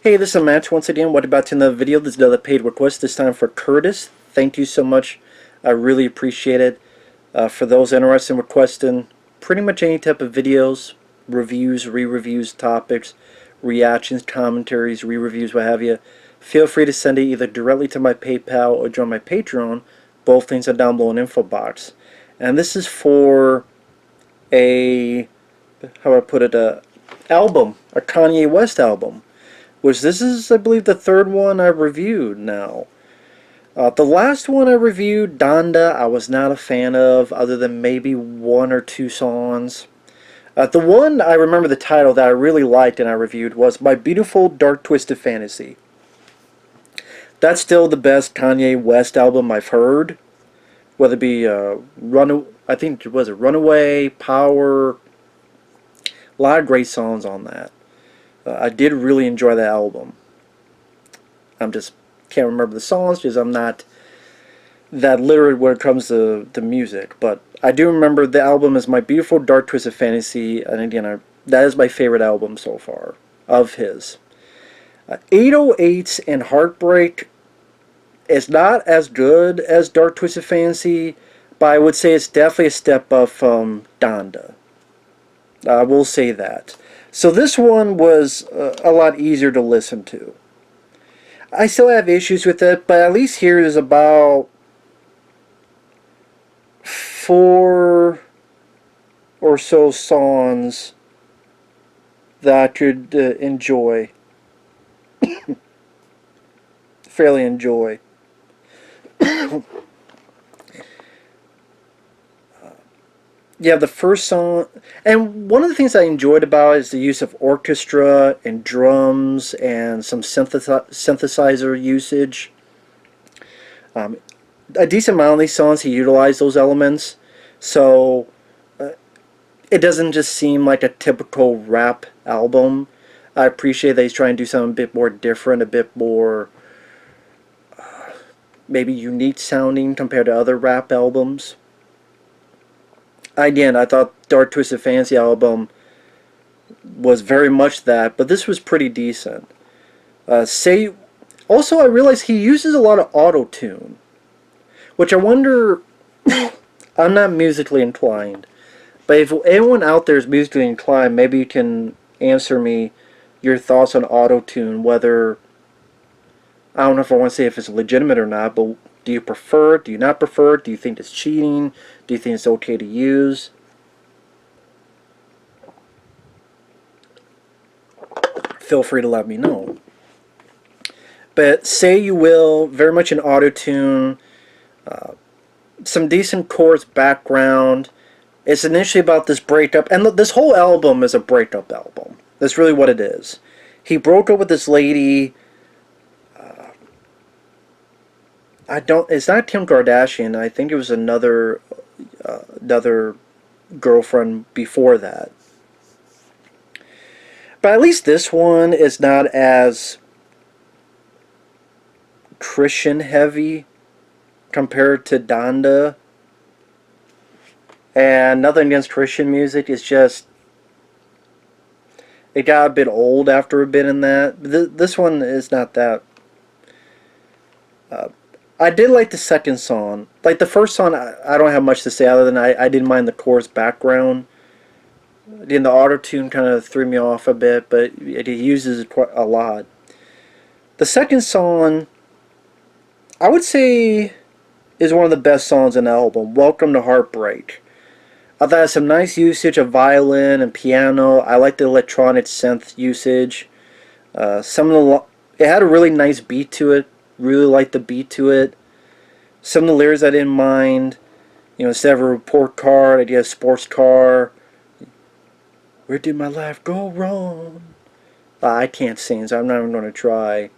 Hey, this is Matt once again. What about another video? This is another paid request, this time for Curtis. Thank you so much. I really appreciate it. For those interested in requesting pretty much any type of videos, reviews, re-reviews, topics, reactions, commentaries, re-reviews, what have you, feel free to send it either directly to my PayPal or join my Patreon. Both things are down below in the info box. And this is for a, how do I put it, a album, a Kanye West album. Which this is, I believe, the third one I've reviewed now. The last one I reviewed, Donda, I was not a fan of, other than maybe one or two songs. The one I remember the title that I really liked and I reviewed was My Beautiful Dark Twisted Fantasy. That's still the best Kanye West album I've heard. Whether it be I think it was a Runaway, Power, a lot of great songs on that. I did really enjoy the album. I'm just can't remember the songs because I'm not that literate when it comes to music. But I do remember the album is My Beautiful Dark Twisted Fantasy, and again, that is my favorite album so far of his. 808s and Heartbreak is not as good as Dark Twisted Fantasy, but I would say it's definitely a step up from Donda. I will say that. So this one was a lot easier to listen to. I still have issues with it, but at least here is about 4 or so songs that I could enjoy. Fairly enjoy. Yeah, the first song, and one of the things I enjoyed about it is the use of orchestra and drums and some synthesizer usage. A decent amount of these songs, he utilized those elements, so it doesn't just seem like a typical rap album. I appreciate that he's trying to do something a bit more different, a bit more maybe unique sounding compared to other rap albums. Again, I thought Dark Twisted Fantasy album was very much that, but this was pretty decent. Also, I realized he uses a lot of auto-tune, which I wonder, I'm not musically inclined, but if anyone out there is musically inclined, maybe you can answer me your thoughts on auto-tune, whether, I don't know if I want to say if it's legitimate or not, but do you prefer it? Do you not prefer it? Do you think it's cheating? Do you think it's okay to use? Feel free to let me know. But Say You Will, very much an auto-tune, some decent chorus background. It's initially about this breakup, and this whole album is a breakup album. That's really what it is. He broke up with this lady. It's not Kim Kardashian. I think it was another girlfriend before that. But at least this one is not as Christian heavy compared to Donda. And nothing against Christian music, it's just it got a bit old after a bit in that. This one is not that. I did like the second song. Like the first song, I don't have much to say other than I didn't mind the chorus background. Again, the auto-tune kind of threw me off a bit, but he uses it quite a lot. The second song, I would say, is one of the best songs in the album, Welcome to Heartbreak. I thought it had some nice usage of violin and piano. I like the electronic synth usage. It had a really nice beat to it. Really liked the beat to it. Some of the lyrics I didn't mind. You know, instead of a report card, I did a sports car. Where did my life go wrong? I can't sing, so I'm not even going to try.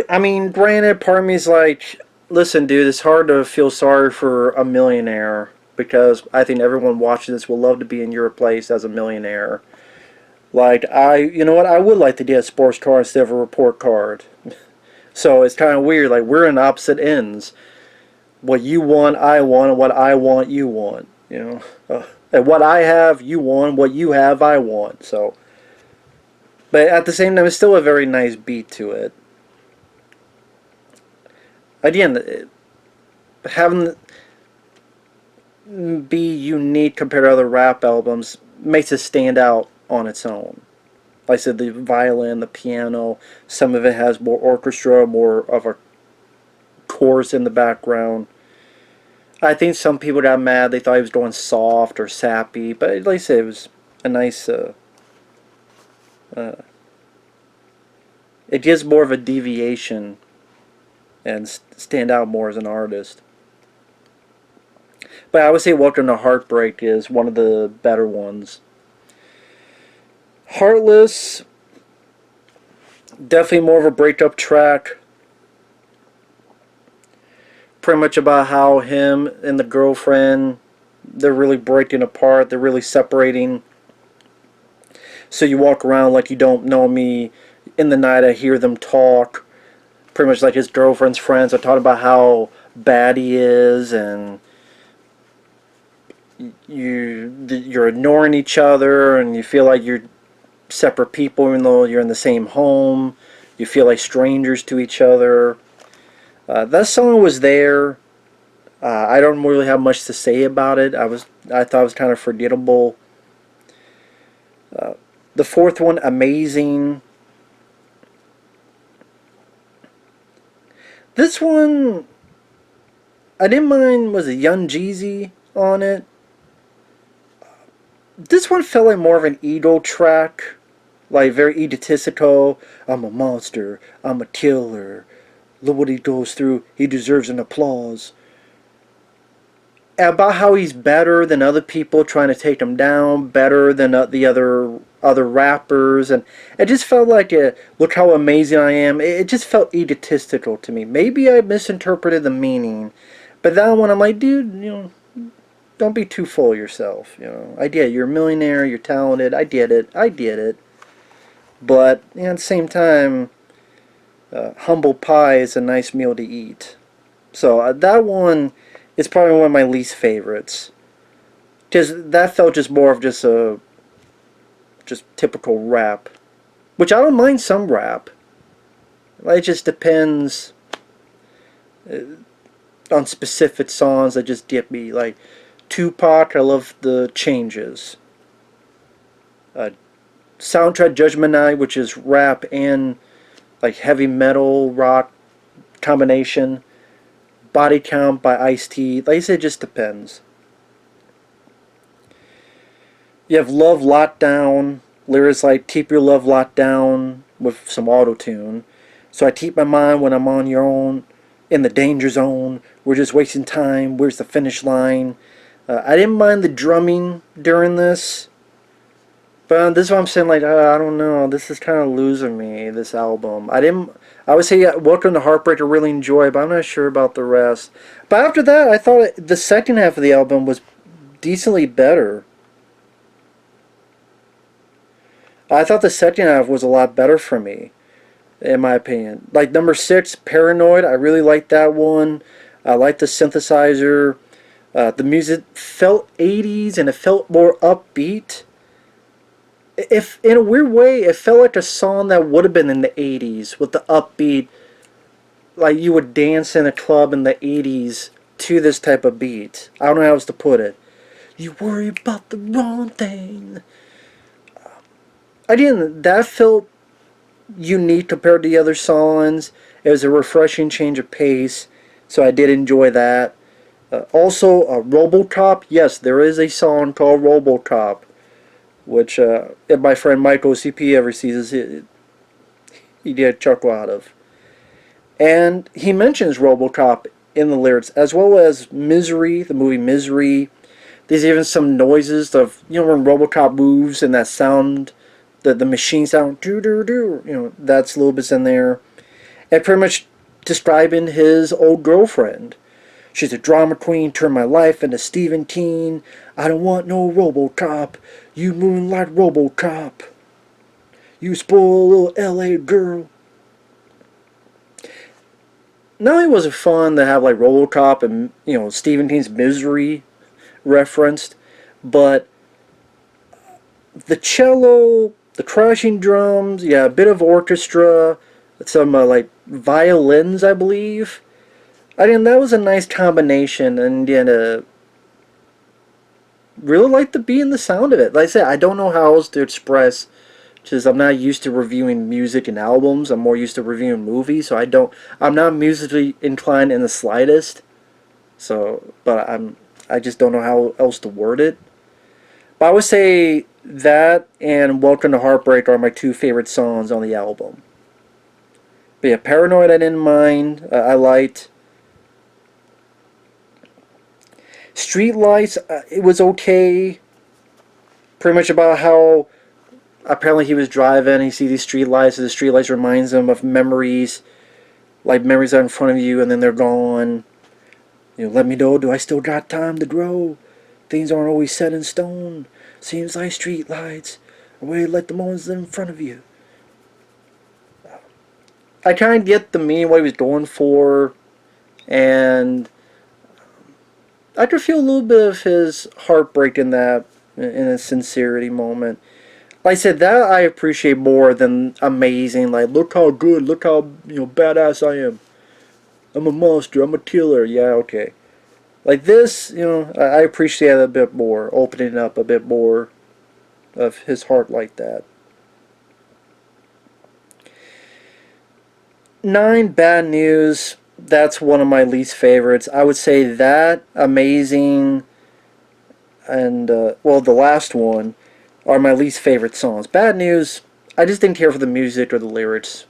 I mean, granted, part of me is like, listen, dude, it's hard to feel sorry for a millionaire, because I think everyone watching this will love to be in your place as a millionaire. Like, you know what, I would like to get a sports car instead of a report card. So it's kind of weird, like, we're in opposite ends. What you want, I want, and what I want, you want, you know. And what I have, you want, what you have, I want, so. But at the same time, it's still a very nice beat to it. Again, having be unique compared to other rap albums makes it stand out on its own. Like I said, the violin, the piano, some of it has more orchestra, more of a chorus in the background. I think some people got mad. They thought he was going soft or sappy, but like I said, it was a nice. Uh, it gives more of a deviation and stand out more as an artist. But I would say Welcome to Heartbreak is one of the better ones. Heartless, definitely more of a breakup track. Pretty much about how him and the girlfriend, they're really breaking apart. They're really separating. So you walk around like you don't know me. In the night I hear them talk. Pretty much like his girlfriend's friends are talking about how bad he is, and you're ignoring each other, and you feel like you're separate people even though you're in the same home. You feel like strangers to each other. That song was there. I don't really have much to say about it. I thought it was kind of forgettable. The fourth one, Amazing. This one, I didn't mind, was it Young Jeezy on it? This one felt like more of an ego track, like very egotistical. I'm a monster, I'm a killer, look what he goes through, he deserves an applause. About how he's better than other people trying to take him down, better than the other rappers, and it just felt like look how amazing I am. It just felt egotistical to me. Maybe I misinterpreted the meaning, but that one I'm like, dude, don't be too full of yourself. I get it. You're a millionaire, you're talented. I get it. But at the same time, humble pie is a nice meal to eat. So that one is probably one of my least favorites. Just that felt just more of just typical rap, which I don't mind some rap. It just depends on specific songs that just get me. Like Tupac, I love the changes. Soundtrack Judgment Night, which is rap and like heavy metal rock combination. Body Count by Ice-T. Like I said, it just depends. You have Love Locked Down. Lyrics like keep your love locked down with some auto-tune. So I keep my mind when I'm on your own. In the danger zone. We're just wasting time. Where's the finish line? I didn't mind the drumming during this. But this is what I'm saying, like, I don't know. This is kind of losing me, this album. I would say Welcome to Heartbreak I really enjoy, but I'm not sure about the rest. But after that, I thought the second half of the album was decently better. I thought the second half was a lot better for me, in my opinion. Like number 6, Paranoid, I really liked that one. I liked the synthesizer. The music felt 80s and it felt more upbeat. If in a weird way, it felt like a song that would have been in the 80s with the upbeat, like you would dance in a club in the 80s to this type of beat. I don't know how else to put it. You worry about the wrong thing. Again, that felt unique compared to the other songs. It was a refreshing change of pace, so I did enjoy that. Also, Robocop. Yes, there is a song called Robocop, which if my friend Michael CP ever sees it, he did a chuckle out of. And he mentions Robocop in the lyrics, as well as Misery, the movie Misery. There's even some noises of, when Robocop moves and that sound, the machine sound, doo-doo-doo, that's a little bit in there. And pretty much describing his old girlfriend. She's a drama queen, turned my life into Stephen King. I don't want no Robocop. You moonlight Robocop. You spoil a little L.A. girl. Not only was it fun to have like Robocop and Stephen King's Misery referenced, but the cello The crashing drums, yeah, a bit of orchestra, some like violins, I believe. I mean, that was a nice combination, and really like the beat and the sound of it. Like I said, I don't know how else to express, because I'm not used to reviewing music and albums. I'm more used to reviewing movies, so I'm not musically inclined in the slightest. So, I just don't know how else to word it. But I would say that and Welcome to Heartbreak are my two favorite songs on the album. But yeah, Paranoid I didn't mind. I liked. Streetlights, it was okay. Pretty much about how apparently he was driving, he sees these streetlights, and the streetlights reminds him of memories, like memories are in front of you and then they're gone. Let me know, do I still got time to grow? Things aren't always set in stone. Seems like streetlights, a way to let the moments in front of you. I kind of get the meaning what he was going for, and I could feel a little bit of his heartbreak in that, in a sincerity moment. Like I said, that I appreciate more than amazing. Like, look how good, look how badass I am. I'm a monster. I'm a killer. Yeah, okay. Like this, I appreciate it a bit more, opening up a bit more of his heart like that. 9, Bad News. That's one of my least favorites. I would say that, Amazing, and, well, the last one are my least favorite songs. Bad News, I just didn't care for the music or the lyrics.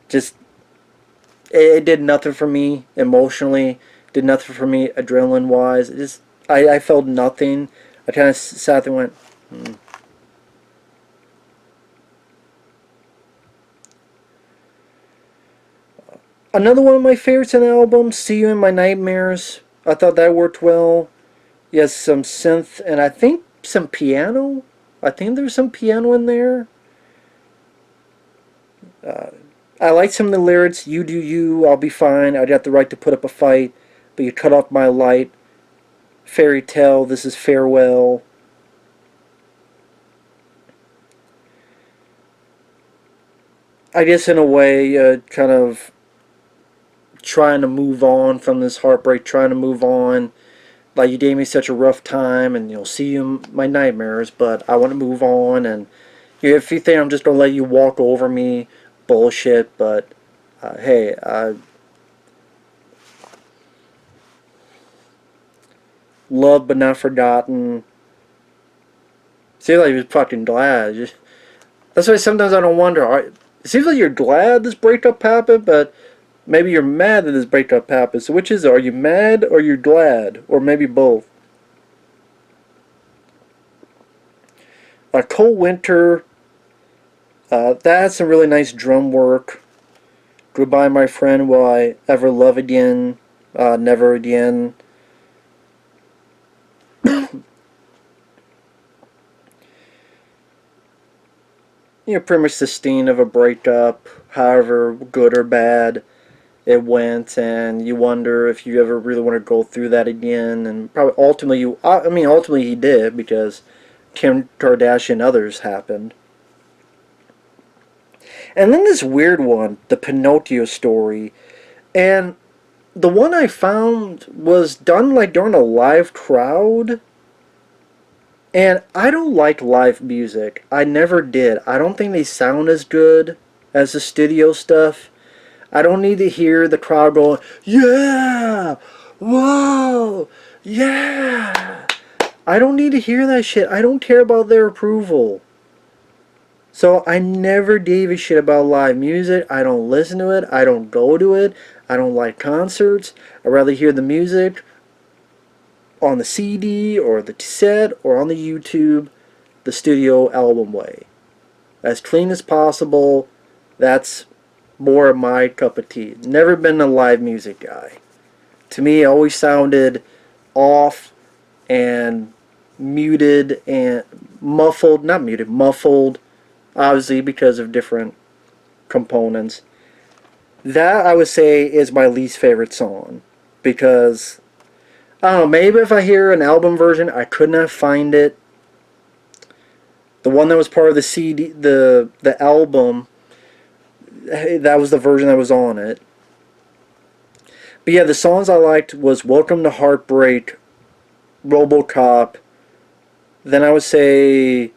Just, it did nothing for me emotionally, did nothing for me adrenaline wise. I felt nothing. I kind of sat there and went, hmm. Another one of my favorites in the album, See You in My Nightmares. I thought that worked well. Yes, some synth and I think some piano. I think there's some piano in there. Uh, I like some of the lyrics. You do you, I'll be fine. I'd have the right to put up a fight, but you cut off my light. Fairy tale, this is farewell. I guess in a way, kind of trying to move on from this heartbreak, trying to move on. Like, you gave me such a rough time, and you'll see you in my nightmares, but I want to move on, and if you think I'm just going to let you walk over me, bullshit, but hey, loved but not forgotten. Seems like he was fucking glad. That's why sometimes I don't wonder. It seems like you're glad this breakup happened, but maybe you're mad that this breakup happened. So which is it? Are you mad or you're glad? Or maybe both. Cold Winter. That had some really nice drum work. Goodbye, my friend. Will I ever love again? Never again. Pretty much the sting of a breakup, however good or bad it went, and you wonder if you ever really want to go through that again. And probably ultimately, ultimately he did, because Kim Kardashian and others happened. And then this weird one, the Pinocchio Story, and the one I found was done like during a live crowd. And I don't like live music. I never did. I don't think they sound as good as the studio stuff. I don't need to hear the crowd going, yeah, whoa, yeah. I don't need to hear that shit. I don't care about their approval. So I never gave a shit about live music. I don't listen to it. I don't go to it. I don't like concerts. I'd rather hear the music on the CD or the cassette or on the YouTube, the studio album way. As clean as possible. That's more of my cup of tea. Never been a live music guy. To me, it always sounded off and muted and muffled. Not muted, muffled. Obviously because of different components. That, I would say, is my least favorite song. Because, I don't know, maybe if I hear an album version, I could not find it. The one that was part of the CD, the album, that was the version that was on it. But yeah, the songs I liked was Welcome to Heartbreak, RoboCop, then I would say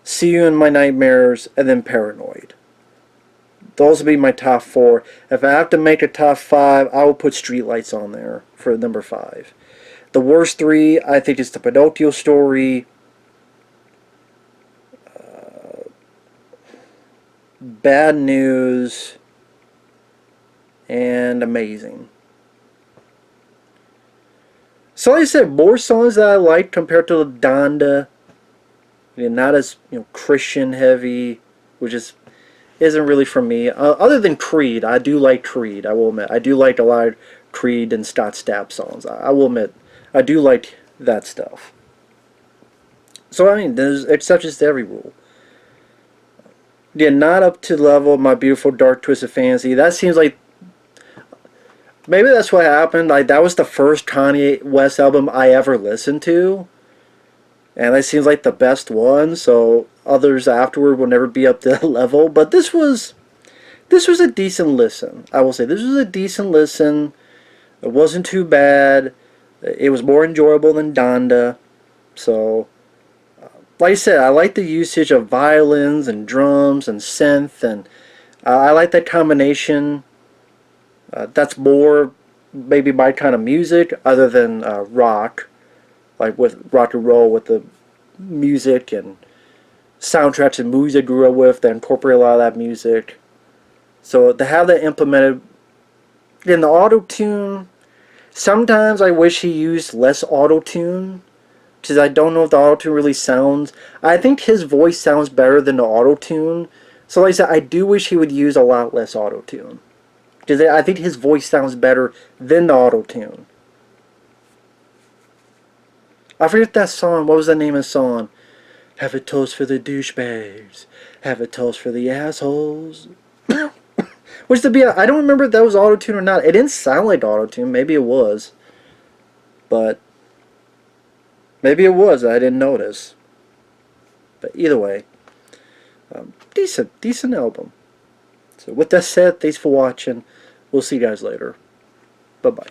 See You in My Nightmares, and then Paranoid. Those would be my top 4. If I have to make a top 5, I would put Streetlights on there for number 5. The worst 3, I think, is the Pinocchio Story, Bad News, and Amazing. So like I said, more songs that I like compared to Donda. Not as Christian heavy, which isn't really for me. Other than Creed, I do like Creed. I will admit, I do like a lot of Creed and Scott Stapp songs. I will admit, I do like that stuff. So I mean, there's exceptions to every rule. Yeah, not up to the level of My Beautiful Dark Twisted Fantasy. That seems like maybe that's what happened. Like that was the first Kanye West album I ever listened to, and that seems like the best one. So others afterward will never be up to that level. But this was a decent listen. I will say this was a decent listen. It wasn't too bad. It was more enjoyable than Donda. So, like I said, I like the usage of violins and drums and synth, and I like that combination. That's more maybe my kind of music, other than rock, like with rock and roll, with the music and soundtracks and movies I grew up with that incorporate a lot of that music. So to have that implemented in the auto-tune, sometimes I wish he used less auto-tune, because I don't know if the auto-tune really sounds. I think his voice sounds better than the auto-tune. So like I said, I do wish he would use a lot less auto-tune, because I think his voice sounds better than the auto-tune. I forget that song. What was the name of the song? Have a toast for the douchebags. Have a toast for the assholes. Which to be, I don't remember if that was auto-tune or not. It didn't sound like auto-tune. Maybe it was. But maybe it was. I didn't notice. But either way, decent album. So with that said, thanks for watching. We'll see you guys later. Bye-bye.